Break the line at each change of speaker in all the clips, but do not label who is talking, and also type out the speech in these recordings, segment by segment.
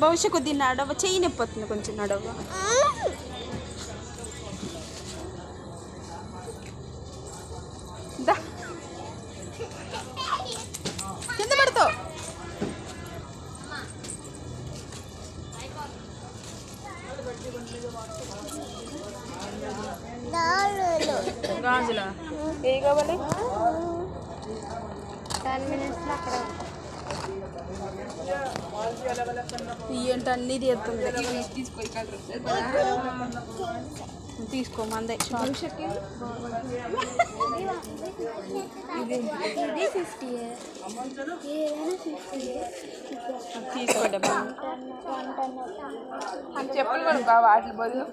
భవిష్య కొద్ది నడవ చెయ్యి నొప్పి వస్తుంది కొంచెం నడవ. కింద పడతావు. గాజులా ఏ కావాలి?
10 minutes అక్కడ
ఏంటి అన్నీ తీస్తుంది. తీసుకో మందే తీసుకోండి చెప్పులు కూడా బాగా వాటి బదులు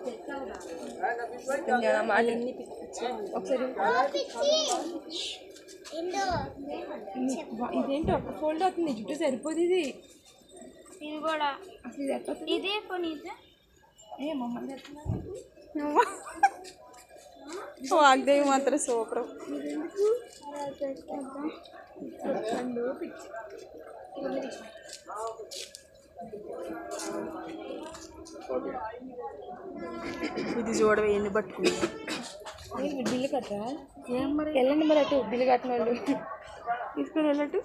ఇదేంటి ఒక ఫోల్డ్ అవుతుంది జుట్టు సరిపోదు. ఇది
కూడా ఇదే పోనీతే
వాగ్దేవి మాత్రం సూపర్. ఇది చూడవే ఎన్ని పట్టుకుంది. బిల్లు కట్టరా? ఏం మరి వెళ్ళండి మరి అటు బిల్లు కట్టిన వాళ్ళు తీసుకొని వెళ్ళట్టు.